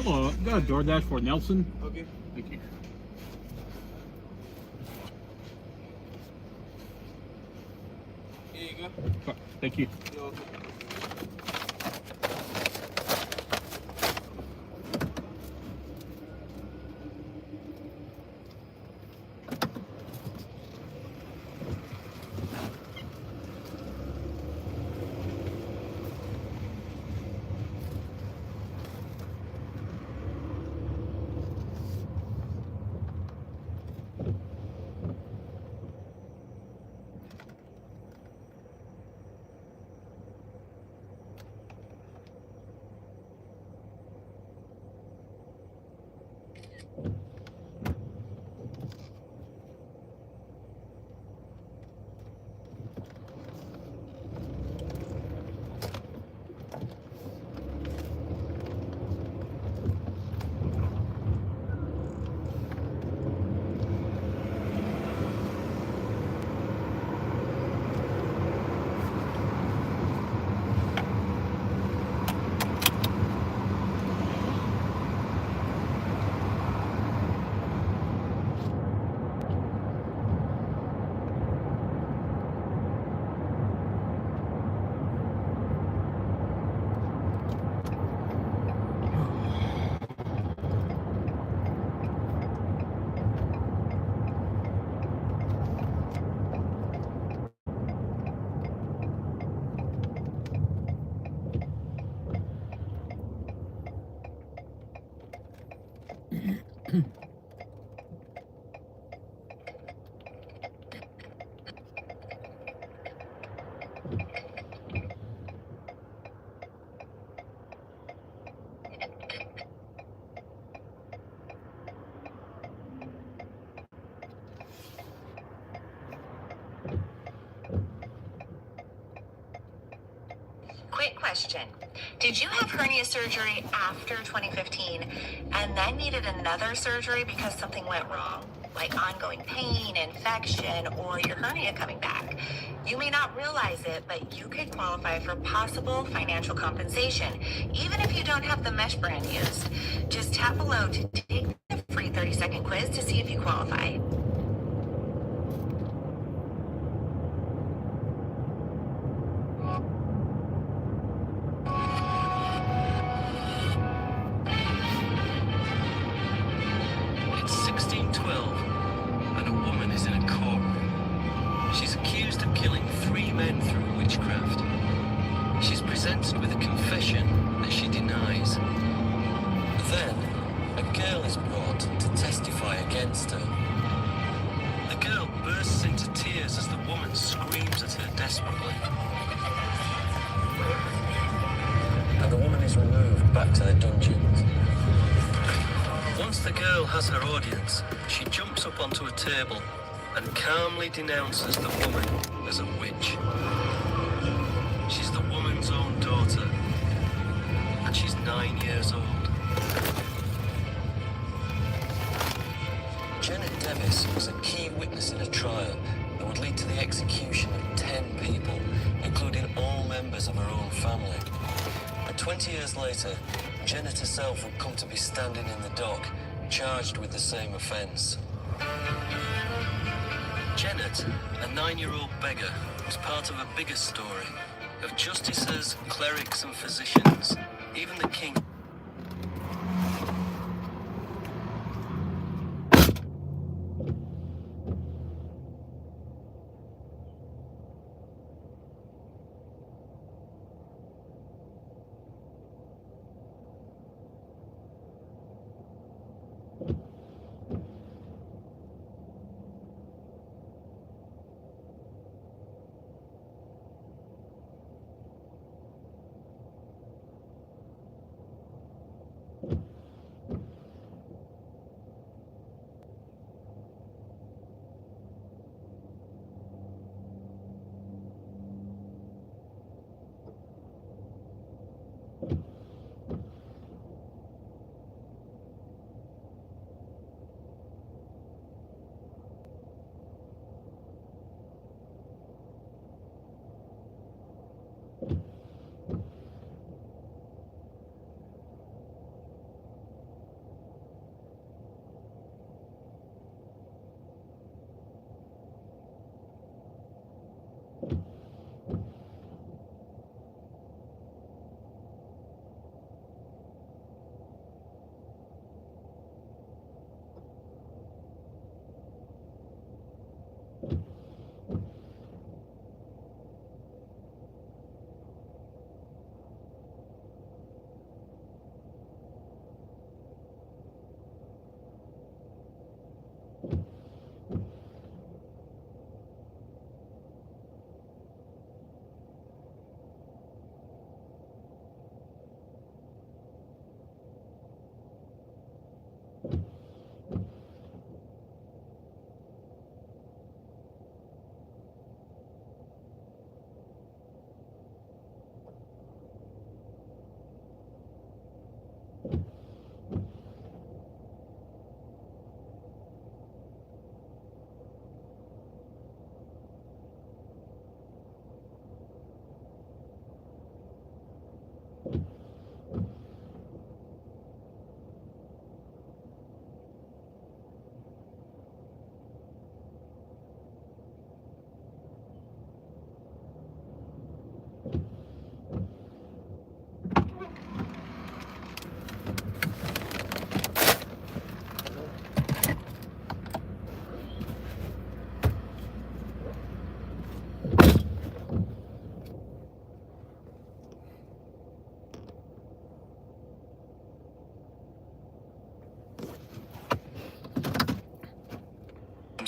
got a DoorDash for Nelson. Okay. Thank you. Here you go. Thank you. You're welcome. Quick question. Did you have hernia surgery after 2015 and then needed another surgery because something went wrong? Like ongoing pain, infection, or your hernia coming back? You may not realize it, but you could qualify for possible financial compensation, even if you don't have the mesh brand used. Just tap below to take the free 30-second quiz to see if you qualify. It's 1612, and a woman is in a courtroom. She's accused of killing 3 men through witchcraft. She's presented with a confession that she denies. Then, a girl is brought to testify against her. The girl bursts into tears as the woman screams at her desperately. And the woman is removed back to the dungeons. Once the girl has her audience, she jumps up onto a table and calmly denounces the woman as a witch. She's the woman's own daughter, and she's 9 years old. Janet Devis was a key witness in a trial that would lead to the execution of 10 people, including all members of her own family. And 20 years later, Janet herself would come to be standing in the dock, charged with the same offence. Janet, a 9-year-old beggar, was part of a bigger story of justices, clerics and physicians, even the king.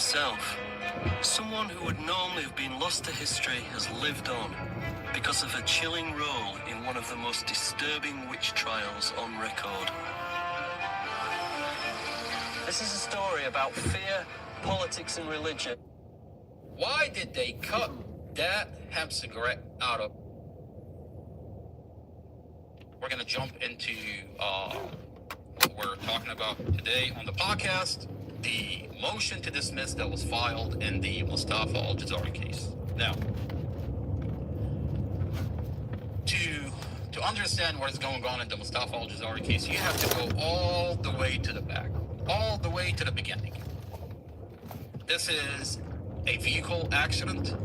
itself. Someone who would normally have been lost to history has lived on because of her chilling role in one of the most disturbing witch trials on record. This is a story about fear, politics, and religion. Why did they cut that hemp cigarette out of? We're gonna jump into what we're talking about today on the podcast, the motion to dismiss that was filed in the Mustafa Al-Jazari case. Now, to understand what is going on in the Mustafa Al-Jazari case, you have to go all the way to the back, all the way to the beginning. This is a vehicle accident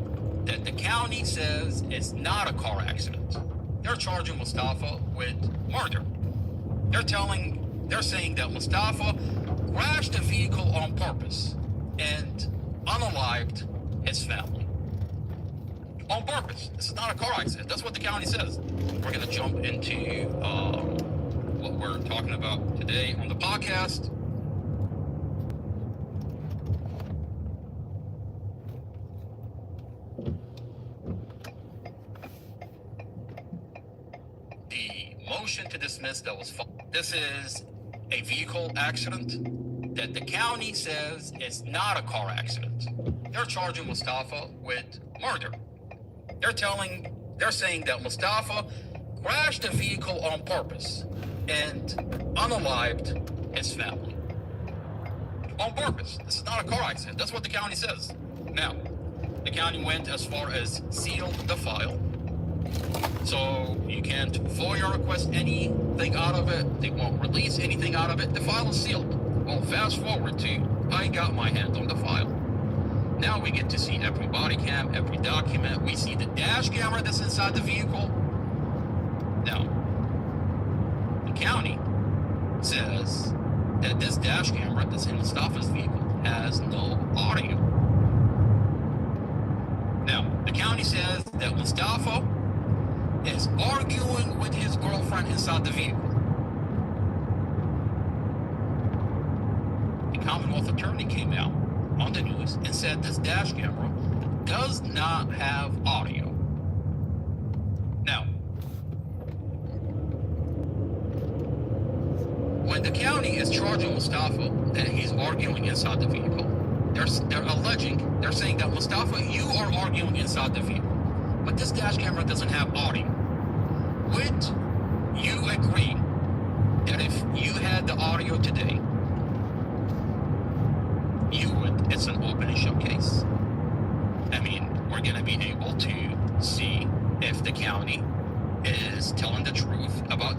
that the county says is not a car accident. They're charging Mustafa with murder. They're saying that Mustafa crashed the vehicle on purpose and unalived his family. On purpose. This is not a car accident. That's what the county says. We're going to jump into what we're talking about today on the podcast. The motion to dismiss that was filed. This is a vehicle accident that the county says is not a car accident. They're charging Mustafa with murder. They're saying that Mustafa crashed the vehicle on purpose and unalived his family. On purpose. This is not a car accident. That's what the county says. Now, the county went as far as sealed the file. So you can't FOIA request anything out of it. They won't release anything out of it. The file is sealed. Well, fast forward to I got my hand on the file. Now we get to see every body cam, every document. We see the dash camera that's inside the vehicle. Now, the county says that this dash camera that's in Mustafa's vehicle has no audio. Now, the county says that Mustafa is arguing with his girlfriend inside the vehicle. The Commonwealth attorney came out on the news and said this dash camera does not have audio. Now, when the county is charging Mustafa that he's arguing inside the vehicle, they're saying that Mustafa, you are arguing inside the vehicle, but this dash camera doesn't have audio. Would you agree that if you had the audio today, it's an open and shut case? I mean, we're going to be able to see if the county is telling the truth about